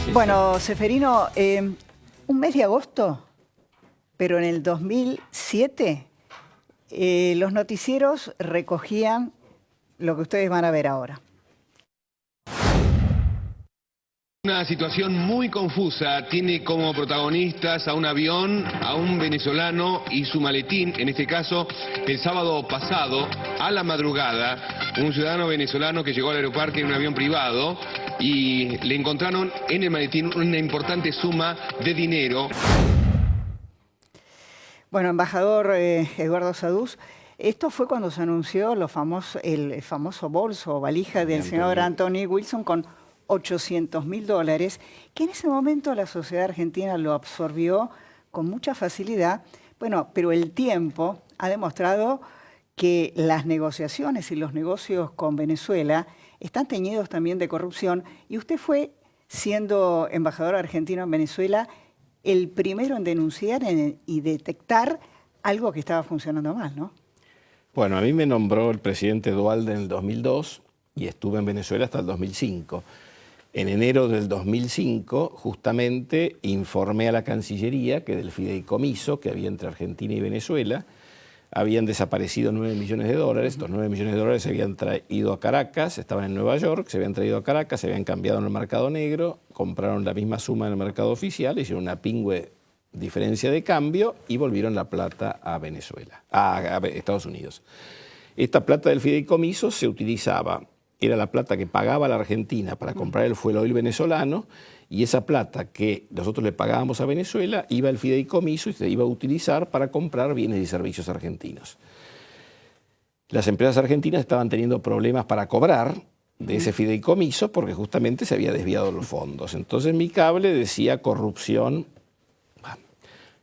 sí, Bueno, Ceferino, un mes de agosto, pero en el 2007 los noticieros recogían lo que ustedes van a ver ahora. Una situación muy confusa, tiene como protagonistas a un avión, a un venezolano y su maletín, en este caso el sábado pasado, a la madrugada, un ciudadano venezolano que llegó al aeroparque en un avión privado y le encontraron en el maletín una importante suma de dinero. Bueno, embajador Eduardo Sadús, esto fue cuando se anunció el famoso bolso o valija del señor Anthony Wilson con $800.000, que en ese momento la sociedad argentina lo absorbió con mucha facilidad. Bueno, pero el tiempo ha demostrado que las negociaciones y los negocios con Venezuela están teñidos también de corrupción, y usted fue, siendo embajador argentino en Venezuela, el primero en denunciar y detectar algo que estaba funcionando mal, ¿no? Bueno, a mí me nombró el presidente Dualde en el 2002 y estuve en Venezuela hasta el 2005. En enero del 2005, justamente, informé a la Cancillería que del fideicomiso que había entre Argentina y Venezuela habían desaparecido 9 millones de dólares. Estos 9 millones de dólares se habían traído a Caracas, estaban en Nueva York, se habían traído a Caracas, se habían cambiado en el mercado negro, compraron la misma suma en el mercado oficial, hicieron una pingüe diferencia de cambio y volvieron la plata a Venezuela, a Estados Unidos. Esta plata del fideicomiso se utilizaba, era la plata que pagaba la Argentina para comprar el fuel oil venezolano, y esa plata que nosotros le pagábamos a Venezuela iba al fideicomiso y se iba a utilizar para comprar bienes y servicios argentinos. Las empresas argentinas estaban teniendo problemas para cobrar de ese fideicomiso porque justamente se había desviado los fondos. Entonces mi cable decía corrupción.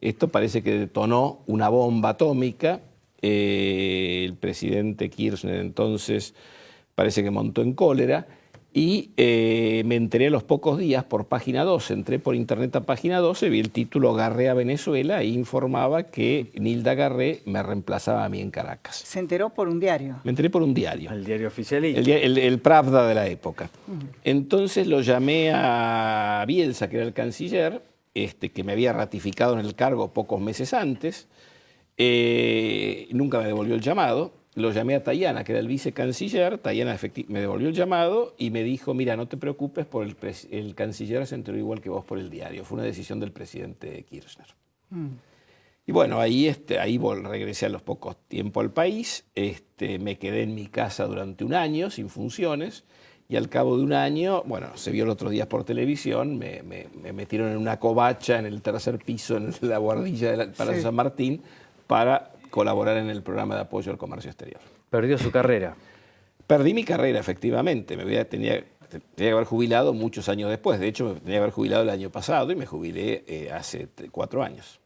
Esto parece que detonó una bomba atómica. El presidente Kirchner entonces parece que montó en cólera y me enteré a los pocos días por Página 12. Entré por internet a Página 12, vi el título Garré a Venezuela e informaba que Nilda Garré me reemplazaba a mí en Caracas. ¿Se enteró por un diario? Me enteré por un diario. El diario oficialista. El Pravda de la época. Entonces lo llamé a Bielsa, que era el canciller, que me había ratificado en el cargo pocos meses antes. Nunca me devolvió el llamado. Lo llamé a Tayana, que era el vicecanciller. Tayana me devolvió el llamado y me dijo, mira, no te preocupes, el canciller se enteró igual que vos por el diario. Fue una decisión del presidente Kirchner. Y bueno, ahí regresé a los pocos tiempos al país. Me quedé en mi casa durante un año sin funciones. Y al cabo de un año, bueno, se vio el otro día por televisión, me metieron en una covacha en el tercer piso, en la guardilla del Palacio San Martín, para colaborar en el programa de apoyo al comercio exterior. Perdió su carrera. Perdí mi carrera, efectivamente. Tenía que haber jubilado muchos años después. De hecho, me tenía que haber jubilado el año pasado y me jubilé hace 4 años.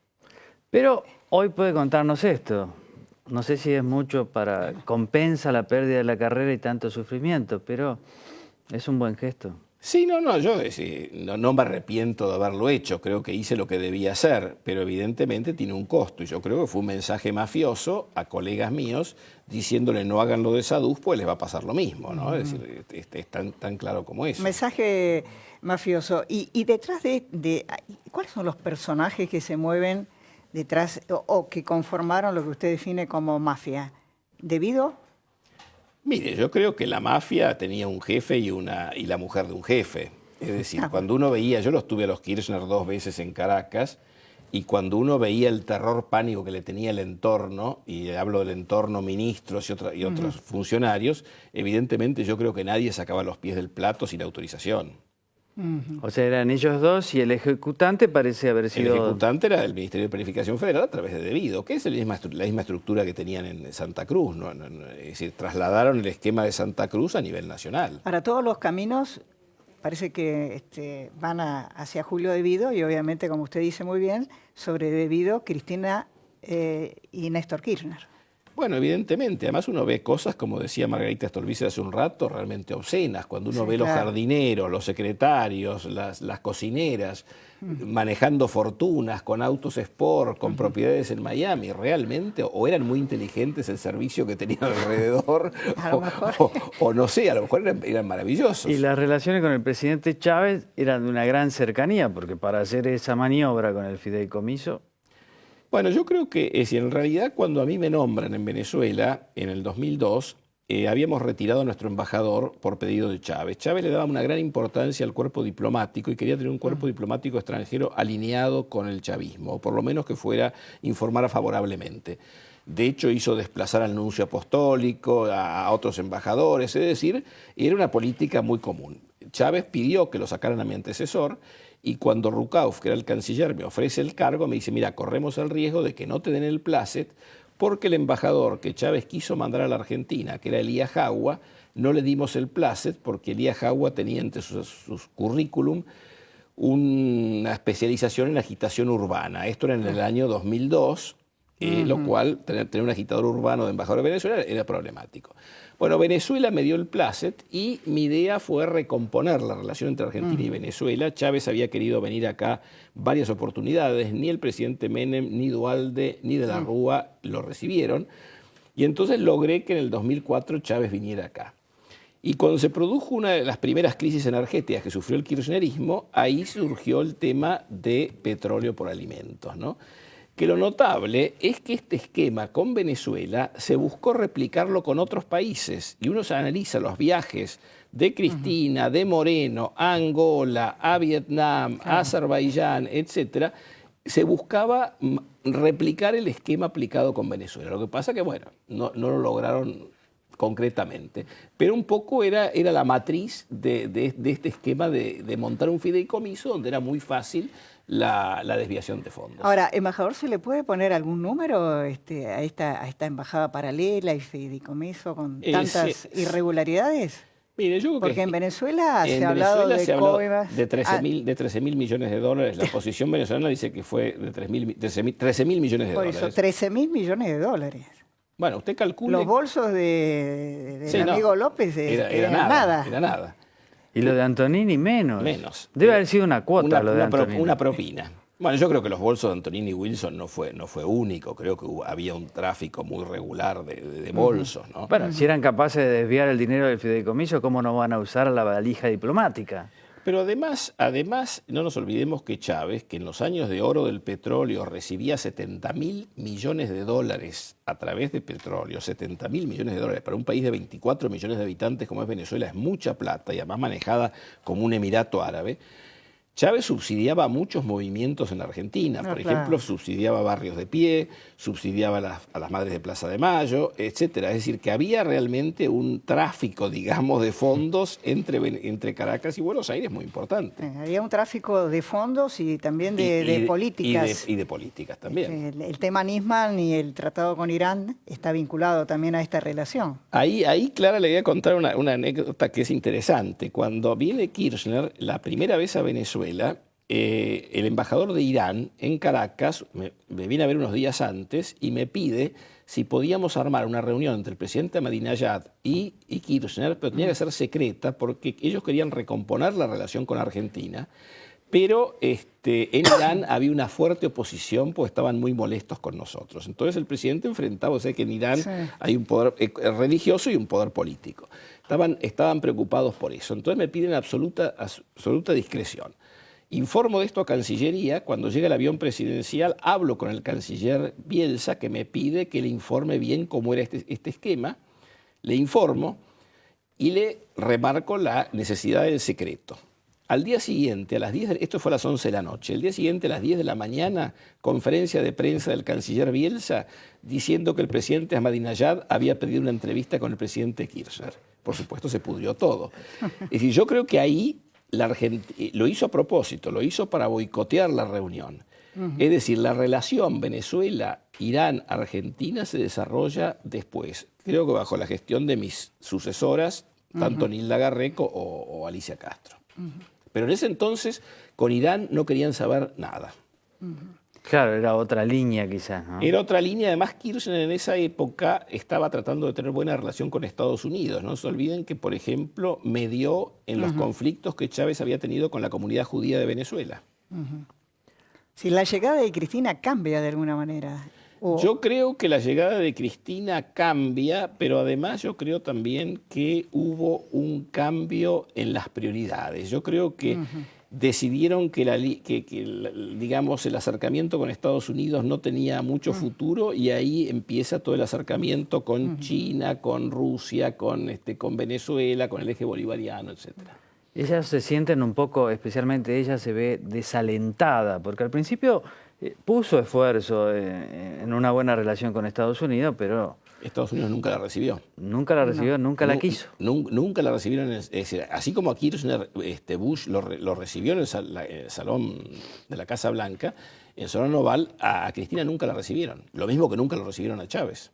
Pero hoy puede contarnos esto. No sé si es mucho compensa la pérdida de la carrera y tanto sufrimiento, pero es un buen gesto. Sí, yo no me arrepiento de haberlo hecho, creo que hice lo que debía hacer, pero evidentemente tiene un costo, y yo creo que fue un mensaje mafioso a colegas míos diciéndole no hagan lo de Sadús, pues les va a pasar lo mismo, ¿no? Es decir, es tan claro como eso. Mensaje mafioso. Y detrás ¿cuáles son los personajes que se mueven detrás o que conformaron lo que usted define como mafia? ¿Debido? Mire, yo creo que la mafia tenía un jefe y la mujer de un jefe. Es decir, cuando uno veía, yo los tuve a los Kirchner 2 veces en Caracas, y cuando uno veía el terror pánico que le tenía el entorno, y hablo del entorno ministros y otros funcionarios, evidentemente yo creo que nadie sacaba los pies del plato sin autorización. O sea, eran ellos dos y el ejecutante parece haber sido... El ejecutante era el Ministerio de Planificación Federal a través de Debido, que es la misma estructura que tenían en Santa Cruz, ¿no? Es decir, trasladaron el esquema de Santa Cruz a nivel nacional. Para todos los caminos parece que van hacia Julio Debido y obviamente, como usted dice muy bien, sobre Debido, Cristina y Néstor Kirchner. Bueno, evidentemente. Además uno ve cosas, como decía Margarita Stolbizer hace un rato, realmente obscenas. Cuando uno ve los jardineros, los secretarios, las cocineras, manejando fortunas, con autos Sport, con propiedades en Miami, realmente, o eran muy inteligentes el servicio que tenían alrededor, o no sé, a lo mejor eran maravillosos. Y las relaciones con el presidente Chávez eran de una gran cercanía, porque para hacer esa maniobra con el fideicomiso... Bueno, yo creo que en realidad cuando a mí me nombran en Venezuela, en el 2002, habíamos retirado a nuestro embajador por pedido de Chávez. Chávez le daba una gran importancia al cuerpo diplomático y quería tener un cuerpo diplomático extranjero alineado con el chavismo, o por lo menos que informara favorablemente. De hecho, hizo desplazar al nuncio apostólico, a otros embajadores, es decir, era una política muy común. Chávez pidió que lo sacaran a mi antecesor, y cuando Rukauf, que era el canciller, me ofrece el cargo, me dice, mira, corremos el riesgo de que no te den el placet, porque el embajador que Chávez quiso mandar a la Argentina, que era Elías Jagua, no le dimos el placet porque Elías Jagua tenía entre sus currículum una especialización en agitación urbana. Esto era en el año 2002, lo cual tener un agitador urbano de embajador de Venezuela era problemático. Bueno, Venezuela me dio el placet y mi idea fue recomponer la relación entre Argentina y Venezuela. Chávez había querido venir acá varias oportunidades, ni el presidente Menem, ni Dualde, ni de la Rúa lo recibieron. Y entonces logré que en el 2004 Chávez viniera acá. Y cuando se produjo una de las primeras crisis energéticas que sufrió el kirchnerismo, ahí surgió el tema de petróleo por alimentos, ¿no? Que lo notable es que este esquema con Venezuela se buscó replicarlo con otros países. Y uno se analiza los viajes de Cristina, de Moreno, a Angola, a Vietnam, a Azerbaiyán, etc. Se buscaba replicar el esquema aplicado con Venezuela. Lo que pasa que, bueno, no lo lograron concretamente. Pero un poco era la matriz de este esquema de montar un fideicomiso donde era muy fácil la desviación de fondos. Ahora, embajador, ¿se le puede poner algún número a esta embajada paralela y fideicomiso con tantas irregularidades? Mire, yo creo porque que en Venezuela se ha hablado de coimas de 13.000 millones de dólares. La posición venezolana dice que fue de 13.000 millones de dólares. Por eso, 13.000 millones de dólares. Bueno, usted calcula... Los bolsos del amigo López era nada. Era nada. Y lo de Antonini menos. Menos. Debe haber sido una cuota lo de Antonini. Una propina. Bueno, yo creo que los bolsos de Antonini y Wilson no fue único. Creo que había un tráfico muy regular de bolsos, ¿no? Bueno, si eran capaces de desviar el dinero del fideicomiso, ¿cómo no van a usar la valija diplomática? Pero además, no nos olvidemos que Chávez, que en los años de oro del petróleo recibía 70.000 millones de dólares a través de petróleo, 70.000 millones de dólares para un país de 24 millones de habitantes como es Venezuela, es mucha plata y además manejada como un emirato árabe. Chávez subsidiaba muchos movimientos en la Argentina. Por ejemplo, subsidiaba Barrios de Pie, subsidiaba a las Madres de Plaza de Mayo, etcétera. Es decir, que había realmente un tráfico, digamos, de fondos entre Caracas y Buenos Aires muy importante. Había un tráfico de fondos y también de políticas. Y de políticas también. El tema Nisman y el tratado con Irán está vinculado también a esta relación. Ahí Clara, le voy a contar una anécdota que es interesante. Cuando viene Kirchner la primera vez a Venezuela, el embajador de Irán en Caracas me viene a ver unos días antes y me pide si podíamos armar una reunión entre el presidente Ahmadinejad y Kirchner, pero tenía que ser secreta porque ellos querían recomponer la relación con Argentina, pero en Irán había una fuerte oposición porque estaban muy molestos con nosotros. Entonces el presidente enfrentaba, o sea que en Irán hay un poder religioso y un poder político. Estaban preocupados por eso. Entonces me piden absoluta discreción. Informo de esto a Cancillería. Cuando llega el avión presidencial, hablo con el canciller Bielsa, que me pide que le informe bien cómo era este esquema. Le informo y le remarco la necesidad del secreto. Al día siguiente, esto fue a las 11 de la noche, el día siguiente a las 10 de la mañana, conferencia de prensa del canciller Bielsa diciendo que el presidente Ahmadinejad había pedido una entrevista con el presidente Kirchner. Por supuesto, se pudrió todo. Es decir, yo creo que ahí lo hizo a propósito, lo hizo para boicotear la reunión. Es decir, la relación Venezuela-Irán-Argentina se desarrolla después. Creo que bajo la gestión de mis sucesoras, tanto Nilda Garreco o Alicia Castro. Pero en ese entonces con Irán no querían saber nada. Claro, era otra línea quizás, ¿no? Era otra línea. Además, Kirchner en esa época estaba tratando de tener buena relación con Estados Unidos. No se olviden que, por ejemplo, medió en los conflictos que Chávez había tenido con la comunidad judía de Venezuela. Si la llegada de Cristina cambia de alguna manera. Yo creo que la llegada de Cristina cambia, pero además yo creo también que hubo un cambio en las prioridades. Yo creo que decidieron que, digamos, el acercamiento con Estados Unidos no tenía mucho futuro, y ahí empieza todo el acercamiento con China, con Rusia, con Venezuela, con el eje bolivariano, etcétera. Ellas se sienten un poco, especialmente ella se ve desalentada, porque al principio puso esfuerzo en una buena relación con Estados Unidos, pero... Estados Unidos nunca la recibió. Nunca la recibió, nunca la quiso. Nunca la recibieron. Es decir, así como a Kirchner Bush lo recibió en el salón de la Casa Blanca, en el Salón Oval, a Cristina nunca la recibieron. Lo mismo que nunca lo recibieron a Chávez.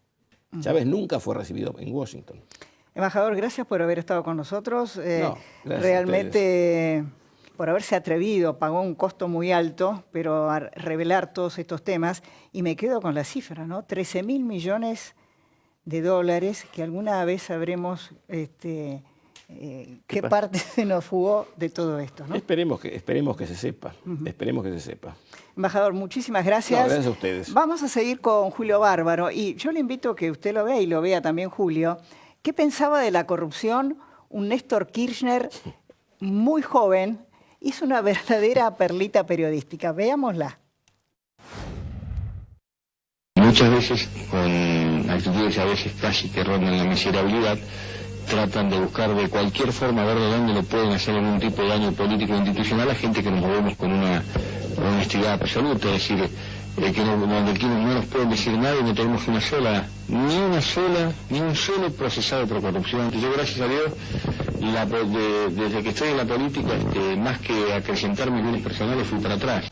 Chávez nunca fue recibido en Washington. Embajador, gracias por haber estado con nosotros. Realmente, por haberse atrevido, pagó un costo muy alto, pero a revelar todos estos temas. Y me quedo con la cifra, ¿no? 13.000 millones de dólares, que alguna vez sabremos qué parte se nos fugó de todo esto, ¿no? Esperemos que se sepa. Esperemos que se sepa. Embajador, muchísimas gracias. No, gracias a ustedes. Vamos a seguir con Julio Bárbaro, y yo le invito a que usted lo vea y lo vea también Julio. ¿Qué pensaba de la corrupción? Un Néstor Kirchner muy joven hizo una verdadera perlita periodística. Veámosla. Muchas veces, con actitudes a veces casi que rondan la miserabilidad, tratan de buscar de cualquier forma ver de dónde le pueden hacer algún tipo de daño político o institucional a gente que nos movemos con una honestidad absoluta, es decir, donde aquí no nos pueden decir nada y no tenemos ni un solo procesado por corrupción. Yo, gracias a Dios, desde que estoy en la política, más que acrecentar mis bienes personales, fui para atrás.